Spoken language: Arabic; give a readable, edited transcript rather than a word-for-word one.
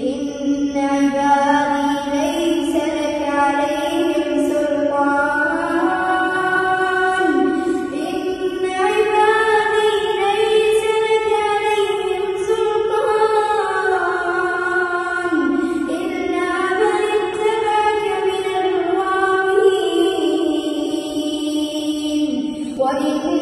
إن عبادي ليس لك عليهم سلطان إن عبادي ليس لك عليهم سلطان إلا من اتبعك من الغاوين وإن